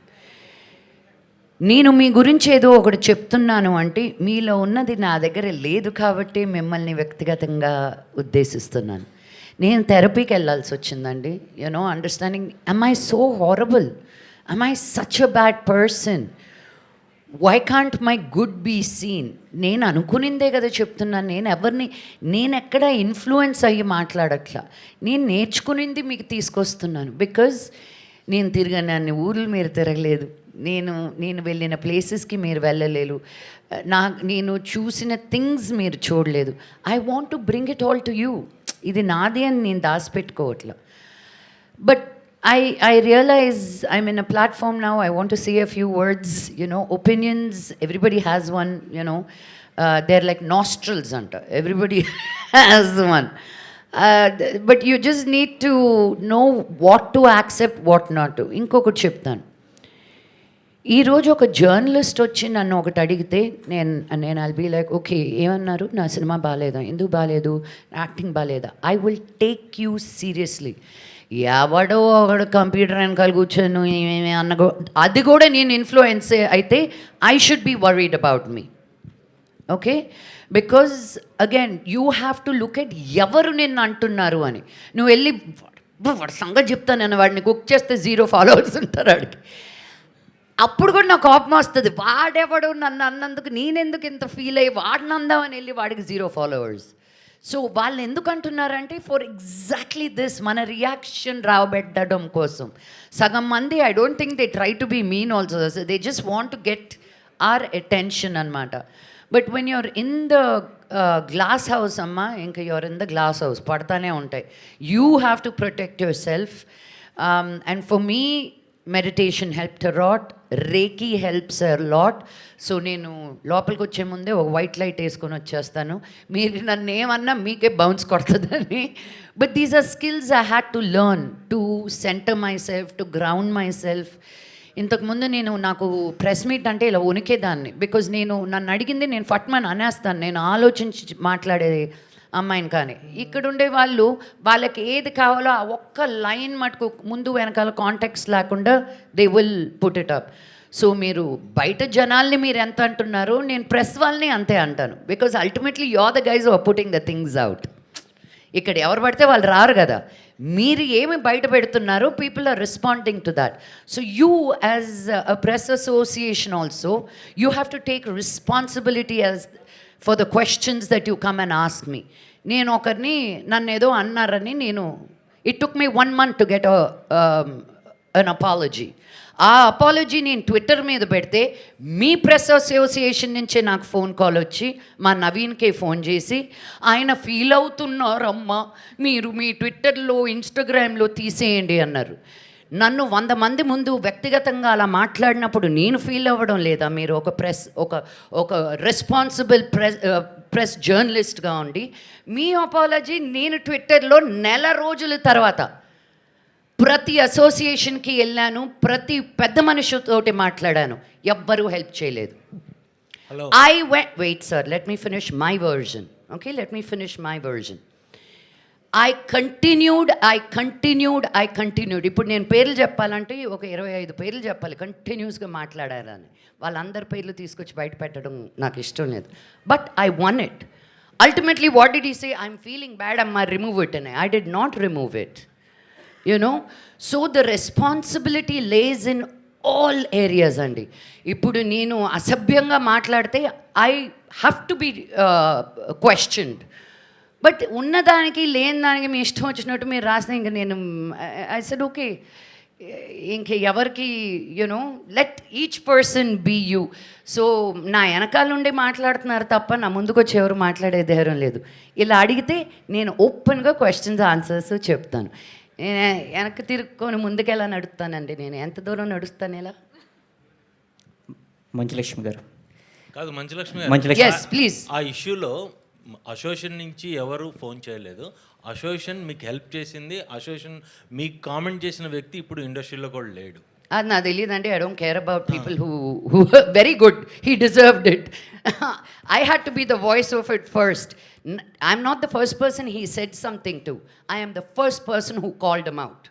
Speaker 3: నేను మీ గురించి ఏదో ఒకటి చెప్తున్నాను అంటే మీలో ఉన్నది నా దగ్గర లేదు కాబట్టి మిమ్మల్ని వ్యక్తిగతంగా ఉద్దేశిస్తున్నాను. నేను థెరపీకి వెళ్ళాల్సి వచ్చిందండి. Understanding, am I so horrible? Am I such a bad person? Why can't my good be seen? నేను అనుకునిందే కదా చెప్తున్నాను. నేను ఎక్కడ ఇన్ఫ్లుయెన్స్ అయ్యి మాట్లాడట్లా. నేను నేర్చుకునింది మీకు తీసుకొస్తున్నాను. బికాజ్ నేను తిరిగిన అన్ని ఊర్లు మీరు తిరగలేదు, నేను వెళ్ళిన ప్లేసెస్కి మీరు వెళ్ళలేదు, నేను చూసిన థింగ్స్ మీరు చూడలేదు. I want to bring it all to you. ఇది నాది అని నేను దాచిపెట్టుకోవట్లా. But I realize I'm in a platform now. I want to say a few words, opinions. Everybody has one, they're like nostrils, everybody has one. But you just need to know what to accept, what not to. ఇంకొకటి చెప్తాను. ఈరోజు ఒక జర్నలిస్ట్ వచ్చి నన్ను ఒకటి అడిగితే నేను ఐల్ బీ లైక్, ఓకే ఏమన్నారు, నా సినిమా బాగాలేదా, ఎందుకు బాగాలేదు, యాక్టింగ్ బాగాలేదా, I will take you seriously. ఎవడో ఒకడు కంప్యూటర్ వెనకాల కూర్చొని అది కూడా నేను ఇన్ఫ్లుయెన్స్ అయితే I should be worried about me. Okay, because again you have to look at ఎవరు నిన్ను అంటున్నారు అని. నువ్వు వెళ్ళి వాడి సంగతి చెప్తాను, వాడిని కుక్ చేస్తే 0 followers ఉంటారు వాడికి. అప్పుడు కూడా నాకు కోపం వస్తుంది. వాడెవడు నన్ను అన్నందుకు నేనెందుకు ఇంత ఫీల్ అయ్యి వాడిని అందామని వెళ్ళి వాడికి 0 followers. సో వాళ్ళు ఎందుకు అంటున్నారంటే ఫర్ ఎగ్జాక్ట్లీ దిస్, మన రియాక్షన్ రాబెట్టడం కోసం. సగం మంది I don't think they try to be mean also, they just want to get our attention అనమాట. But when you're in the glass house అమ్మా, ఇంకా you're in the glass house పడతానే ఉంటాయి. You have to protect yourself. And for me meditation helped a lot, reiki helps a lot. So నేను లోపలికి వచ్చే ముందే ఒక వైట్ లైట్ వేసుకొని వచ్చేస్తాను. మీరు నన్ను ఏమన్నా మీకే బౌన్స్ కొడుతుందని. But these are skills I had to learn to centre myself, to ground myself. ఇంతకుముందు నాకు ప్రెస్ మీట్ అంటే ఇలా వణికేదాన్ని. బికాజ్ నన్ను అడిగింది నేను ఫట్మని అనేస్తాను, నేను ఆలోచించి మాట్లాడేది అమ్మాయిని. కానీ ఇక్కడ ఉండే వాళ్ళకి ఏది కావాలో ఆ ఒక్క లైన్ మటుకు ముందు వెనకాల కాంటాక్ట్స్ లేకుండా they will put it up. So మీరు బయట జనాల్ని మీరు ఎంత అంటున్నారో నేను ప్రెస్ వాళ్ళని అంతే అంటాను. Because ultimately you are the guys are putting the things out. ఇక్కడ ఎవరు పడితే వాళ్ళు రారు కదా. మీరు ఏమి బయట పెడుతున్నారో people are responding to that. So you as a press association also you have to take responsibility as for the questions that you come and ask me. నేను ఒకరిని నన్ను ఏదో అన్నారని it took me 1 month to get an apology. ఆ అపాలజీ నేను ట్విట్టర్ మీద పెడితే మీ ప్రెస్ అసోసియేషన్ నుంచే నాకు ఫోన్ కాల్ వచ్చి మా నవీన్కే ఫోన్ చేసి, ఆయన ఫీల్ అవుతున్నారమ్మా, మీరు మీ ట్విట్టర్లో ఇన్స్టాగ్రామ్లో తీసేయండి అన్నారు. నన్ను 100 మంది ముందు వ్యక్తిగతంగా అలా మాట్లాడినప్పుడు నేను ఫీల్ అవ్వడం లేదా? మీరు ఒక రెస్పాన్సిబుల్ ప్రెస్ జర్నలిస్ట్గా ఉండి మీ అపాలజీ నేను ట్విట్టర్లో 1 రోజుల తర్వాత ప్రతి అసోసియేషన్కి వెళ్ళాను, ప్రతి పెద్ద మనిషితోటి మాట్లాడాను, ఎవ్వరూ హెల్ప్ చేయలేదు.
Speaker 2: Hello,
Speaker 3: wait sir, let me finish my version. Okay, let me finish my version. I continued. ఇప్పుడు నేను పేర్లు చెప్పాలంటే ఒక 25 పేర్లు చెప్పాలి, కంటిన్యూస్గా మాట్లాడారని. వాళ్ళందరి పేర్లు తీసుకొచ్చి బయట పెట్టడం నాకు ఇష్టం లేదు. But I won it. Ultimately, what did he say? I'm feeling bad, Amma, remove it. And I did not remove it. You know? So the responsibility lays in all areas అండి. ఇప్పుడు నేను అసభ్యంగా మాట్లాడితే I have to be questioned. But ఉన్నదానికి లేని దానికి మీ ఇష్టం వచ్చినట్టు మీరు రాసిన ఇంక నేను ఐ సెడ్ ఓకే, ఇంక ఎవరికి you know let each person be you. So నా వెనకాల నుండి మాట్లాడుతున్నారు తప్ప నా ముందుకు వచ్చి ఎవరు మాట్లాడే ధైర్యం లేదు. ఇలా అడిగితే నేను ఓపెన్గా క్వశ్చన్స్ ఆన్సర్స్ చెప్తాను. నేను వెనక్కి తిరుక్కొని ముందుకు ఎలా నడుస్తానండి, నేను ఎంత దూరం నడుస్తాను ఇలా.
Speaker 11: మంచులక్ష్మి గారు
Speaker 2: కాదు మంచులక్ష్మి
Speaker 3: Yes, please.
Speaker 2: ఆ ఇష్యూలో అసోసియేషన్ నుంచి ఎవరు ఫోన్ చేయలేదు. అసోసియేషన్ మీకు హెల్ప్ చేసింది. అసోసియేషన్ మీకు కామెంట్ చేసిన వ్యక్తి ఇప్పుడు ఇండస్ట్రీలో కూడా లేడు.
Speaker 3: అది నాకు తెలియదండి. I don't care about people who very good, he deserved it. I had to be the voice of it first. I'm not the first person he said something to, I am the first person who called them out.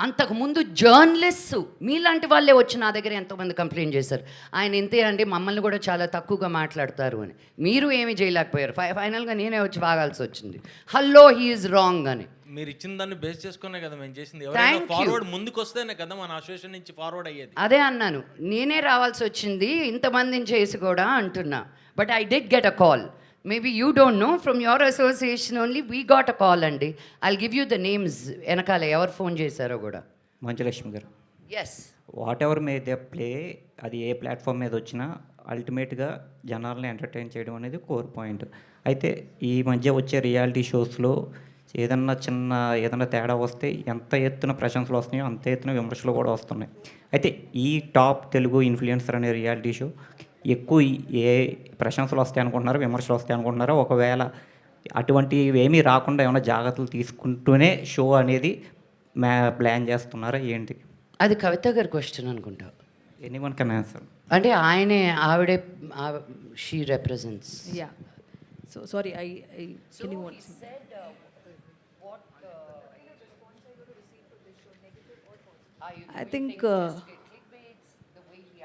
Speaker 3: అంతకుముందు జర్నలిస్ట్స్ మీలాంటి వాళ్ళే వచ్చి నా దగ్గర ఎంతోమంది కంప్లైంట్ చేశారు, ఆయన ఇంతే అండి, మమ్మల్ని కూడా చాలా తక్కువగా మాట్లాడతారు అని. మీరు ఏమీ చేయలేకపోయారు. ఫైనల్గా నేనే వచ్చి వాగాల్సి వచ్చింది. హలో, హీ ఈజ్ రాంగ్ అని.
Speaker 2: మీరు ఇచ్చిన దాన్ని బేస్ చేసుకునే కదా మేము చేసింది.
Speaker 3: Thank
Speaker 2: ఎవరైనా
Speaker 3: you.
Speaker 2: ఫార్వర్డ్ ముందుకు వస్తేనే కదా మన అసోసియేషన్ నుంచి ఫార్వర్డ్ అయ్యేది.
Speaker 3: అదే అన్నాను, నేనే రావాల్సి వచ్చింది ఇంతమందిని చేసి కూడా అంటున్నా. But I did get a call. Maybe you don't know, from your association only we got a call అండి. I'll give you the names వెనకాల ఎవరు ఫోన్ చేశారో కూడా.
Speaker 11: మంచులక్ష్మి గారు,
Speaker 3: yes,
Speaker 11: whatever may they play, అది ఏ ప్లాట్ఫామ్ మీద వచ్చినా అల్టిమేట్గా జనాల్ని ఎంటర్టైన్ చేయడం అనేది కోర్ పాయింట్. అయితే ఈ మధ్య వచ్చే రియాలిటీ షోస్లో ఏదన్నా తేడా వస్తే ఎంత ఎత్తున ప్రశంసలు వస్తున్నాయో అంత ఎత్తున విమర్శలు కూడా వస్తున్నాయి. అయితే ఈ టాప్ తెలుగు ఇన్ఫ్లుయెన్సర్ అనే రియాలిటీ షో ఎక్కువ ఏ ప్రశంసలు వస్తాయి అనుకుంటున్నారో, విమర్శలు వస్తాయి అనుకుంటున్నారో, ఒకవేళ అటువంటివి ఏమీ రాకుండా ఏమైనా జాగ్రత్తలు తీసుకుంటూనే షో అనేది ప్లాన్ చేస్తున్నారా ఏంటి?
Speaker 3: అది కవిత గారి క్వశ్చన్ అనుకుంటా.
Speaker 11: Anyone can answer.
Speaker 3: అంటే ఆవిడే she represents.
Speaker 4: Yeah. So sorry, I can you want? I think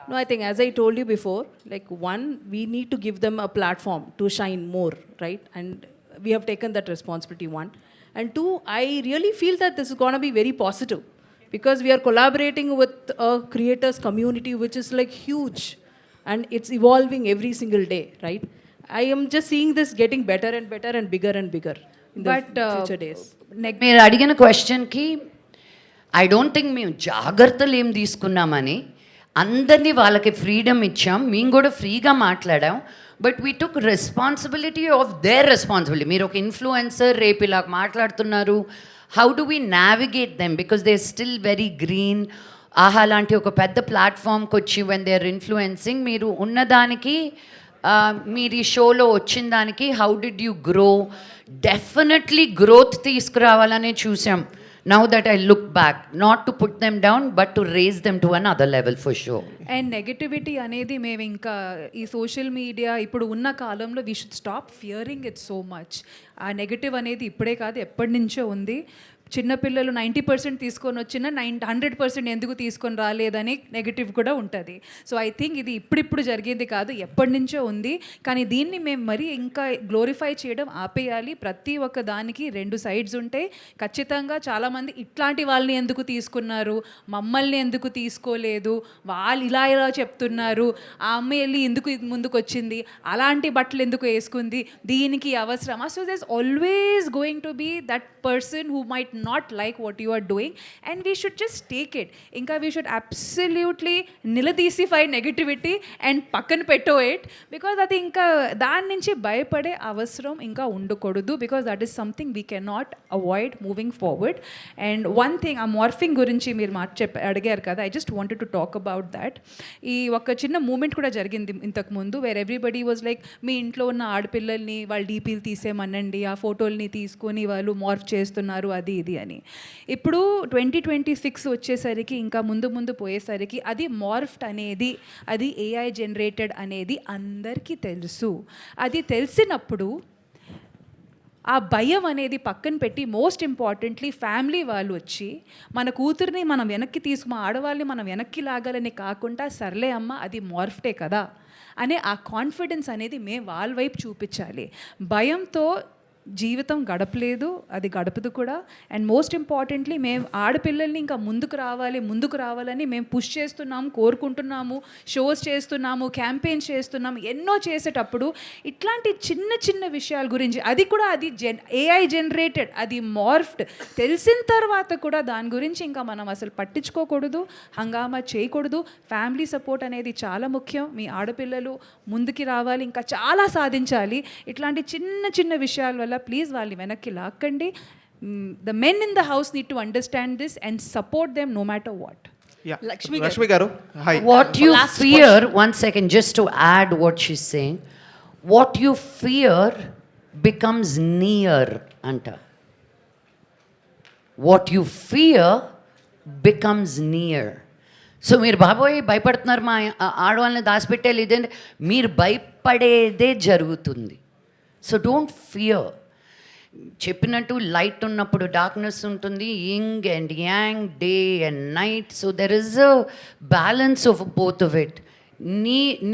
Speaker 4: no, I think as I told you before, like one, we need to give them a platform to shine more, right? And we have taken that responsibility, one. And two, I really feel that this is going to be very positive because we are collaborating with a creators community which is like huge and it's evolving every single day, right? I am just seeing this getting better and better and bigger in the future days.
Speaker 3: మీరు అడిగిన క్వశ్చన్కి ఐ డోంట్ థింక్ మేము జాగ్రత్తలు ఏం తీసుకున్నామని, అందరినీ వాళ్ళకి ఫ్రీడమ్ ఇచ్చాం, మేము కూడా ఫ్రీగా మాట్లాడాం. But we took responsibility of their responsibility. మీరు ఒక ఇన్ఫ్లుయెన్సర్ రేపు ఇలా మాట్లాడుతున్నారు, how do we navigate them because they still very green. ఆహా లాంటి ఒక పెద్ద ప్లాట్ఫామ్కి వచ్చి వెన్ దే ఆర్ ఇన్ఫ్లుయెన్సింగ్, మీరు ఉన్నదానికి మీరు ఈ షోలో వచ్చిన దానికి how did you grow? Definitely growth తీసుకురావాలనే చూసాం. Now that I look back, not to put them down, but to raise them to another level for sure.
Speaker 5: And negativity అనేది మేము ఇంకా ఈ సోషల్ మీడియా ఇప్పుడు ఉన్న కాలంలో we should stop Fearing it so much. ఆ నెగటివ్ అనేది ఇప్పుడే కాదు, ఎప్పటి నుంచో ఉంది. చిన్నపిల్లలు 90% తీసుకొని వచ్చిన 100% ఎందుకు తీసుకొని రాలేదని నెగటివ్ కూడా ఉంటుంది. సో ఐ థింక్ ఇది ఇప్పుడిప్పుడు జరిగేది కాదు, ఎప్పటి నుంచో ఉంది. కానీ దీన్ని మేము మరీ ఇంకా గ్లోరిఫై చేయడం ఆపేయాలి. ప్రతి ఒక్క దానికి రెండు సైడ్స్ ఉంటాయి. ఖచ్చితంగా చాలామంది ఇట్లాంటి వాళ్ళని ఎందుకు తీసుకున్నారు, మమ్మల్ని ఎందుకు తీసుకోలేదు, వాళ్ళు ఇలా చెప్తున్నారు, ఆ అమ్మాయి వెళ్ళి ఎందుకు ముందుకు వచ్చింది, అలాంటి బట్టలు ఎందుకు వేసుకుంది, దీనికి అవసరమా? So there is always going to be that person who might not like what you are doing and we should just take it. Inka we should absolutely niladisify negativity and pakkan petto it because I think dan nunchi bayapade avasram inka undakodudu because that is something we cannot avoid moving forward. And one thing a morphing gurinchi meer adigaru kada, I just wanted to talk about that. ee oka chinna movement kuda jarigindi intaku mundu where everybody was like మీ ఇంట్లో ఉన్న ఆడపిల్లల్ని వాళ్ళ డీపీలు తీసేమనండి, ఆ ఫోటోల్ని తీసుకొని వాళ్ళు మార్ఫ్ చేస్తున్నారు అది ఇది అని. ఇప్పుడు 2026 వచ్చేసరికి ఇంకా ముందు పోయేసరికి అది మార్ఫ్డ్ అనేది, అది ఏఐ జనరేటెడ్ అనేది అందరికీ తెలుసు. అది తెలిసినప్పుడు ఆ భయం అనేది పక్కన పెట్టి మోస్ట్ ఇంపార్టెంట్లీ ఫ్యామిలీ వాళ్ళు వచ్చి మన కూతుర్ని మనం వెనక్కి మా ఆడవాళ్ళని మనం వెనక్కి లాగాలని కాకుండా సర్లే అమ్మ అది మార్ఫ్టే కదా అనే ఆ కాన్ఫిడెన్స్ అనేది మేము వాళ్ళ వైపు చూపించాలి. భయంతో జీవితం గడపలేదు, అది గడపదు కూడా. అండ్ మోస్ట్ ఇంపార్టెంట్లీ మేము ఆడపిల్లల్ని ఇంకా ముందుకు రావాలని మేము పుష్ చేస్తున్నాము, కోరుకుంటున్నాము, షోస్ చేస్తున్నాము, క్యాంపెయిన్స్ చేస్తున్నాము. ఎన్నో చేసేటప్పుడు ఇట్లాంటి చిన్న చిన్న విషయాల గురించి, అది కూడా అది AI జనరేటెడ్, అది మార్ఫ్డ్ తెలిసిన తర్వాత కూడా దాని గురించి ఇంకా మనం అసలు పట్టించుకోకూడదు, హంగామా చేయకూడదు. ఫ్యామిలీ సపోర్ట్ అనేది చాలా ముఖ్యం. మీ ఆడపిల్లలు ముందుకి రావాలి, ఇంకా చాలా సాధించాలి. ఇట్లాంటి చిన్న చిన్న విషయాల వల్ల ప్లీజ్ వాళ్ళని వెనక్కి లాక్కండి. The men in the house need to understand this and support them no matter what.
Speaker 6: Lakshmi గారు,
Speaker 8: hi.
Speaker 3: What you fear, one second, just to add what she's saying, what you fear becomes near, anta. What you fear becomes near. So మీరు బాబోయ్ భయపడుతున్నారు మా ఆడవాళ్ళని దాచిపెట్టాలి ఇదేంటి, మీరు భయపడేదే జరుగుతుంది. So don't fear. చెప్పినట్టు లైట్ ఉన్నప్పుడు డార్క్నెస్ ఉంటుంది, yin and yang, day and night. So there is a balance of both of it.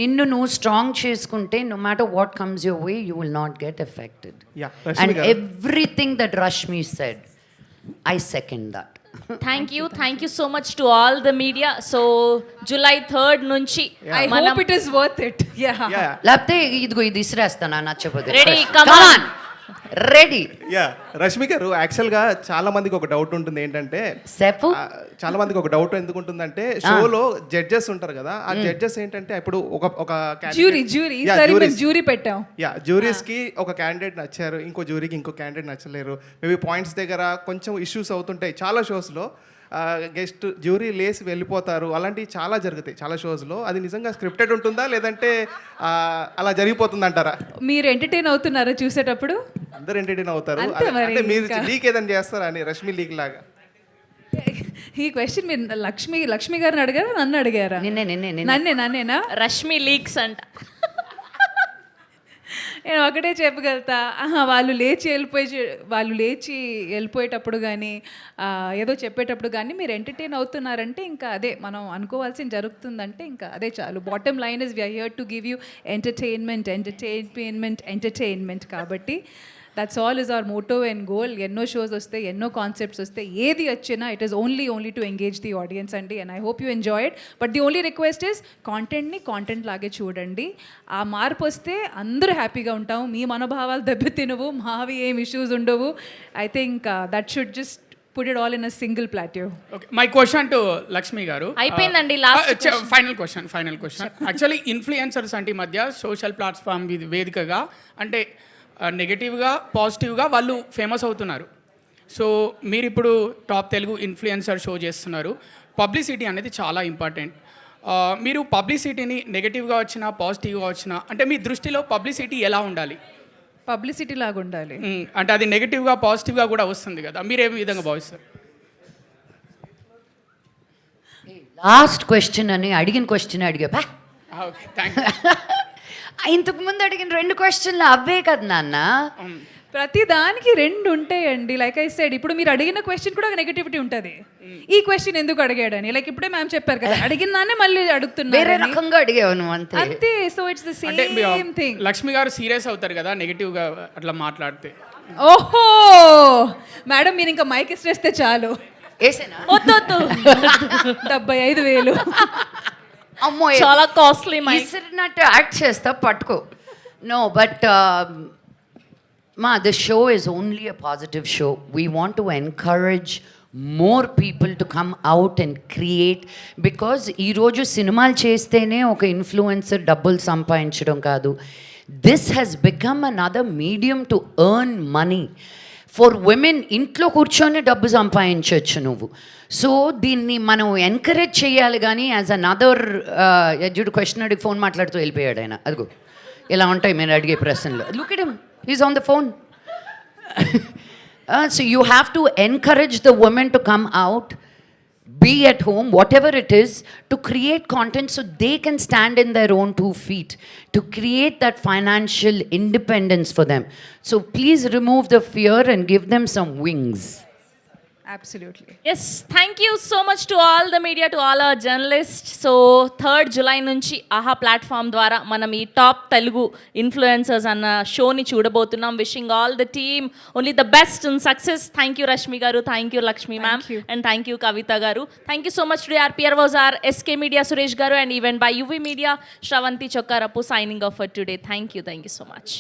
Speaker 3: నిన్ను నువ్వు స్ట్రాంగ్ చేసుకుంటే no matter what comes your way you will not get affected. And everything that Rashmi said, I second that.
Speaker 12: Thank you so much to all the media. So July 3rd నుంచి
Speaker 5: I hope it is worth it. Yeah.
Speaker 3: లేకపోతే ఇదిగో ఇది ఇసిరేస్తాను నచ్చపోతే.
Speaker 12: Ready, come on.
Speaker 3: Ready.
Speaker 8: Rashmi గారు, యాక్చువల్గా చాలా మందికి ఒక డౌట్ ఉంటుంది ఏంటంటే,
Speaker 3: చెప్పు.
Speaker 8: చాలా మందికి ఒక డౌట్ ఎందుకు ఉంటుందంటే, షోలో జడ్జెస్ ఉంటారు కదా, ఆ జడ్జెస్ ఏంటంటే ఇప్పుడు ఒక
Speaker 5: జ్యూరీ పెట్టాం.
Speaker 8: జ్యూరీస్ కి ఒక క్యాండిడేట్ నచ్చారు, ఇంకో జ్యూరీకి ఇంకో క్యాండిడేట్ నచ్చలేరు. మేబీ పాయింట్స్ దగ్గర కొంచెం ఇష్యూస్ అవుతుంటాయి చాలా షోస్లో. గెస్ట్ జ్యూరీ లేసి వెళ్ళిపోతారు, అలాంటివి చాలా జరుగుతాయి చాలా షోస్లో. అది నిజంగా స్క్రిప్టెడ్ ఉంటుందా లేదంటే అలా జరిగిపోతుంది అంటారా?
Speaker 5: మీరు ఎంటర్టైన్ అవుతున్నారా చూసేటప్పుడు?
Speaker 8: అందరు ఎంటర్టైన్ అవుతారు.
Speaker 5: అంతే మరి
Speaker 8: అంటే మీరు
Speaker 5: ఇంకా.
Speaker 8: లీక్ ఏదైనా చేస్తారా అని, రష్మి లీక్ లాగా?
Speaker 5: ఈ క్వశ్చన్ మీరు లక్ష్మి గారిని అడిగారా, నన్ను అడిగారా? నన్నేనా?
Speaker 12: రష్మి లీక్స్ అంట.
Speaker 5: నేను ఒకటే చెప్పగలుగుతా, వాళ్ళు లేచి వెళ్ళిపోయేటప్పుడు కానీ ఏదో చెప్పేటప్పుడు కానీ మీరు ఎంటర్టైన్ అవుతున్నారంటే ఇంకా అదే మనం అనుకోవాల్సింది జరుగుతుందంటే ఇంకా అదే చాలు. Bottom line is we're here to give you entertainment. కాబట్టి that's all is our motto and goal. ఎన్నో షోస్ వస్తాయి, ఎన్నో కాన్సెప్ట్స్ వస్తాయి, ఏది వచ్చినా it is only to engage the audience అండి. And I hope you enjoy it. But the only request is కాంటెంట్ని కాంటెంట్ లాగే చూడండి. ఆ మార్పు వస్తే అందరూ హ్యాపీగా ఉంటాము. మీ మనోభావాలు దెబ్బతినవు, మావి ఏం ఇష్యూస్ ఉండవు. I think that should just put it all in a single plateau.
Speaker 13: Okay, my question to Lakshmi garu.
Speaker 12: అయిపోయిందండి last
Speaker 13: final question. Actually influencers అంటే మధ్య సోషల్ ప్లాట్ఫామ్ వేదికగా అంటే నెగటివ్గా పాజిటివ్గా వాళ్ళు ఫేమస్ అవుతున్నారు. సో మీరు ఇప్పుడు టాప్ తెలుగు ఇన్ఫ్లుయెన్సర్ షో చేస్తున్నారు. పబ్లిసిటీ అనేది చాలా ఇంపార్టెంట్. మీరు పబ్లిసిటీని నెగటివ్గా వచ్చినా పాజిటివ్గా వచ్చినా అంటే మీ దృష్టిలో పబ్లిసిటీ ఎలా ఉండాలి?
Speaker 5: పబ్లిసిటీ లాగా ఉండాలి
Speaker 13: అంటే అది నెగటివ్గా పాజిటివ్గా కూడా వస్తుంది కదా, మీరు ఏ విధంగా భావిస్తారు?
Speaker 3: లాస్ట్ క్వశ్చన్ అని అడిగిన క్వశ్చన్ అడిగా.
Speaker 13: Okay, thank you.
Speaker 3: ఇంతకు ముందు అడిగిన 2 క్వశ్చన్లు అవే కదా నాన్న.
Speaker 5: ప్రతి దానికి 2 ఉంటాయండి. లైక్ ఐ సెడ్, ఇప్పుడు మీరు అడిగిన క్వశ్చన్ కూడా నెగటివిటీ ఉంటుంది. ఈ క్వశ్చన్ ఎందుకు అడిగాడని, లైక్ ఇప్పుడే మ్యామ్ చెప్పారు కదా, అడిగిన దాన్ని మళ్ళీ అడుగుతున్నారు,
Speaker 3: వేరే రకంగా అడిగావు నువ్వు
Speaker 5: అంతే. So it's the same thing.
Speaker 13: Lakshmi గారు సీరియస్ అవుతారు కదా నెగటివ్గా అట్లా మాట్లాడితే.
Speaker 5: ఓహో మేడం, మీరు ఇంకా మైక్ ఇస్తే చాలు.
Speaker 12: వద్దు
Speaker 5: 75,000.
Speaker 3: అమ్మో,
Speaker 12: చాలా కాస్ట్లీ
Speaker 3: ఇసిరినట్టు యాక్ట్ చేస్తా, పట్టుకో. నో బట్ మా the show is only a positive show. We want to encourage more people to come out and create. Because ఈరోజు సినిమాలు చేస్తేనే ఒక ఇన్ఫ్లుయెన్సర్ డబ్బులు సంపాదించడం కాదు. This has become another medium to earn money for women. ఇంట్లో కూర్చొని డబ్బు సంపాదించవచ్చు నువ్వు. సో దీన్ని మనం ఎంకరేజ్ చేయాలి. కానీ యాజ్ అనదర్ ఎడ్యుడు క్వశ్చన్ అడిగి ఫోన్ మాట్లాడుతూ వెళ్ళిపోయాడు ఆయన. అదిగో ఇలా ఉంటాయి మీరు అడిగే ప్రశ్నలు. Look at him, he's on the phone. So you have to encourage the women to come out. be at home, whatever it is, to create content so they can stand in their own 2 feet, to create that financial independence for them. So please remove the fear and give them some wings.
Speaker 5: Absolutely.
Speaker 12: Yes thank you so much to all the media, to all our journalist. So 3rd July నుంచి ఆహా ప్లాట్ఫామ్ ద్వారా మనం ఈ టాప్ తెలుగు ఇన్ఫ్లుయెన్సర్స్ అన్న షోని చూడబోతున్నాం. Wishing all the team only the best and success. Thank you Rashmi గారు, thank you Lakshmi ma'am, and thank you Kavitha గారు. Thank you so much to our PR was R SK media Suresh గారు, and event by UV media Sravanthi Chokkarapu signing off for today. Thank you so much.